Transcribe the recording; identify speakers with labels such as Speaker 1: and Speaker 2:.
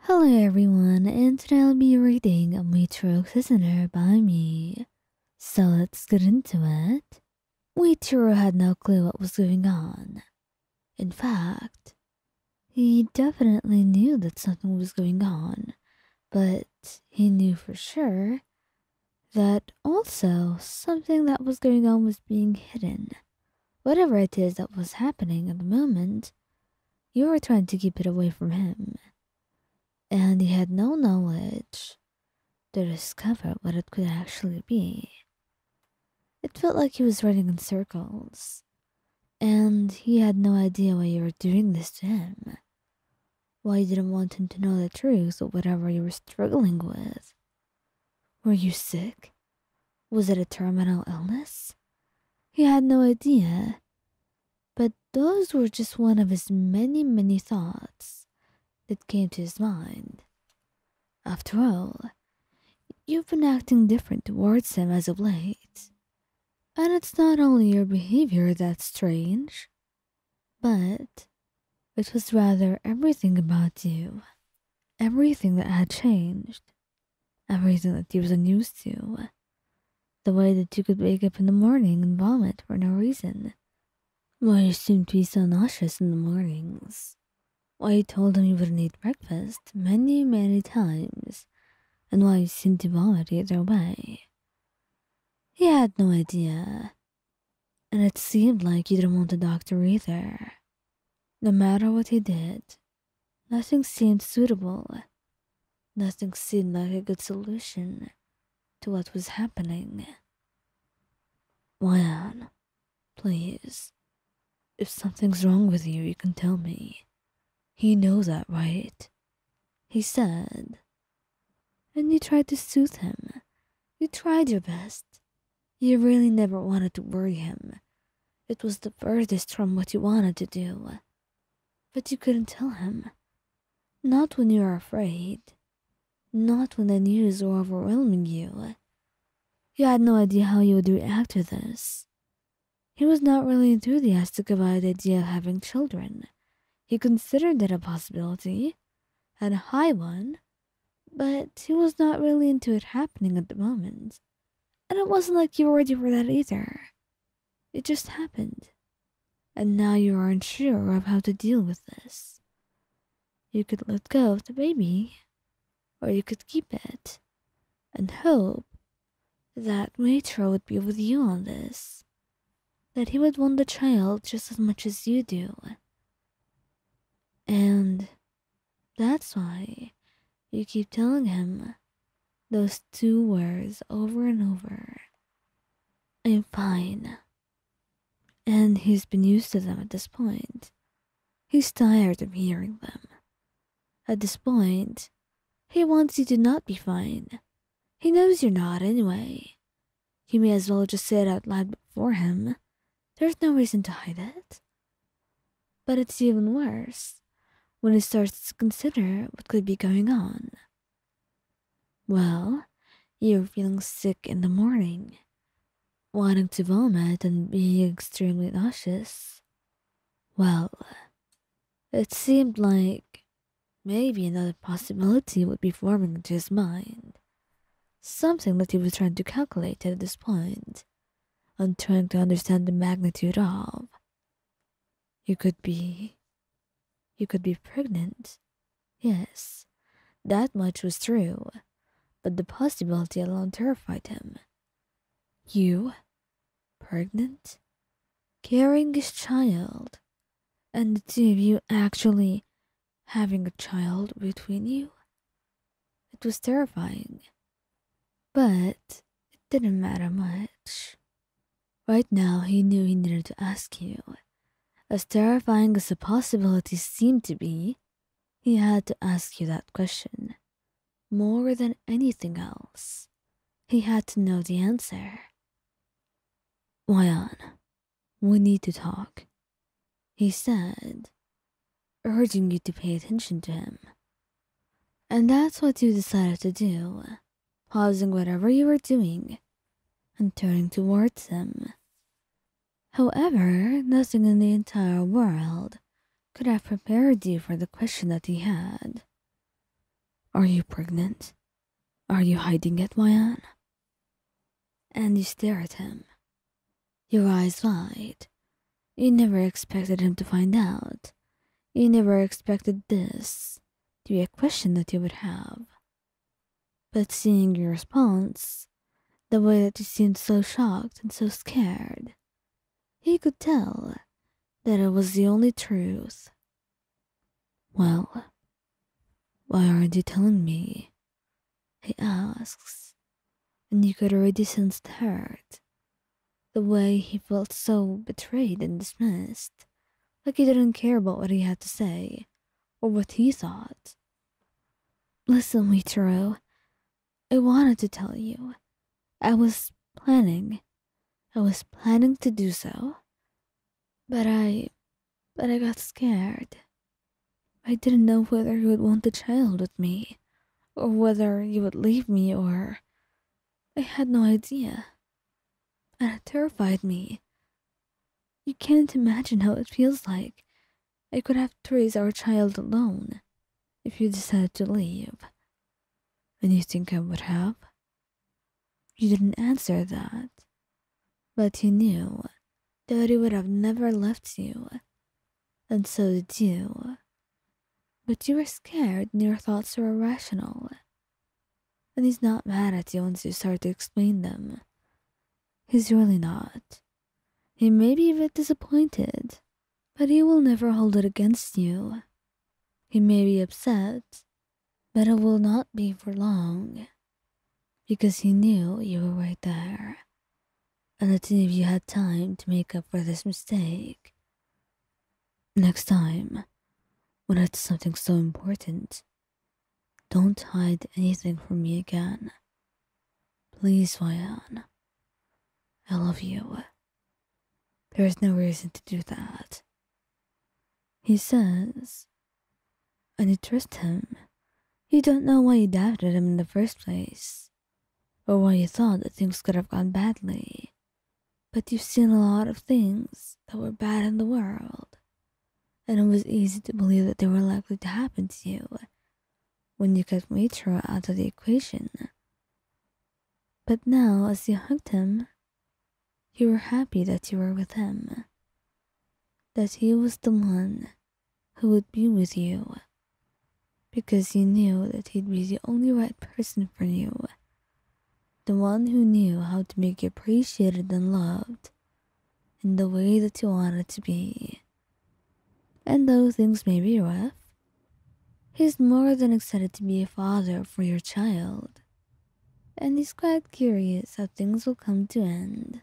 Speaker 1: Hello everyone, and today I'll be reading a Muichiro Prisoner by me. So let's get into it. Muichiro had no clue what was going on. In fact, he definitely knew that something was going on, but he knew for sure that also something that was going on was being hidden. Whatever it is that was happening at the moment, you were trying to keep it away from him. And he had no knowledge to discover what it could actually be. It felt like he was running in circles, and he had no idea why you were doing this to him. Why you didn't want him to know the truth of whatever you were struggling with. Were you sick? Was it a terminal illness? He had no idea, but those were just one of his many thoughts that came to his mind. After all, you've been acting different towards him as of late. And it's not only your behavior that's strange, but it was rather everything about you. Everything that had changed. Everything that he was unused to. The way that you could wake up in the morning and vomit for no reason. Why you seemed to be so nauseous in the mornings. Why you told him you wouldn't eat breakfast many times, and why you seemed to vomit either way. He had no idea, and it seemed like you didn't want a doctor either. No matter what he did, nothing seemed suitable. Nothing seemed like a good solution to what was happening. Ryan, please, if something's wrong with you, you can tell me. He knows that, right? He said. And you tried to soothe him. You tried your best. You really never wanted to worry him. It was the furthest from what you wanted to do. But you couldn't tell him. Not when you were afraid. Not when the news were overwhelming you. You had no idea how you would react to this. He was not really enthusiastic about the idea of having children. He considered it a possibility, and a high one, but he was not really into it happening at the moment. And it wasn't like you were ready for that either. It just happened. And now you are unsure of how to deal with this. You could let go of the baby, or you could keep it, and hope that Muichiro would be with you on this. That he would want the child just as much as you do. And that's why you keep telling him those two words over and over. I'm fine. And he's been used to them at this point. He's tired of hearing them. At this point, he wants you to not be fine. He knows you're not anyway. You may as well just say it out loud before him. There's no reason to hide it. But it's even worse when he starts to consider what could be going on. Well, you're feeling sick in the morning, wanting to vomit and being extremely nauseous. Well, it seemed like maybe another possibility would be forming into his mind. Something that he was trying to calculate at this point, and trying to understand the magnitude of. You could be pregnant. Yes, that much was true, but the possibility alone terrified him. You, pregnant, carrying his child, and the two of you actually having a child between you? It was terrifying, but it didn't matter much. Right now, he knew he needed to ask you. As terrifying as the possibility seemed to be, he had to ask you that question. More than anything else, he had to know the answer. Ryan, we need to talk, he said, urging you to pay attention to him. And that's what you decided to do, pausing whatever you were doing and turning towards him. However, nothing in the entire world could have prepared you for the question that he had. Are you pregnant? Are you hiding it, Mayan? And you stare at him, your eyes wide. You never expected him to find out. You never expected this to be a question that you would have. But seeing your response, the way that you seemed so shocked and so scared, he could tell that it was the only truth. Well, why aren't you telling me? He asks, and you could already sense the hurt. The way he felt so betrayed and dismissed, like he didn't care about what he had to say or what he thought. Listen, Muichiro, I wanted to tell you. I was planning. I was planning to do so. But I got scared. I didn't know whether you would want the child with me, or whether you would leave me, or I had no idea. And it terrified me. You can't imagine how it feels like. I could have to raise our child alone if you decided to leave. And you think I would have? You didn't answer that. But you knew that he would have never left you. And so did you. But you were scared and your thoughts were irrational. And he's not mad at you once you start to explain them. He's really not. He may be a bit disappointed, but he will never hold it against you. He may be upset, but it will not be for long. Because he knew you were right there. And that if you had time to make up for this mistake. Next time, when it's something so important, don't hide anything from me again. Please, Ryan. I love you. There is no reason to do that. He says, and you trust him. You don't know why you doubted him in the first place, or why you thought that things could have gone badly. But you've seen a lot of things that were bad in the world, and it was easy to believe that they were likely to happen to you when you cut Muichiro out of the equation. But now, as you hugged him, you were happy that you were with him, that he was the one who would be with you, because you knew that he'd be the only right person for you, the one who knew how to make you appreciated and loved in the way that you wanted to be. And though things may be rough, he's more than excited to be a father for your child, and he's quite curious how things will come to end.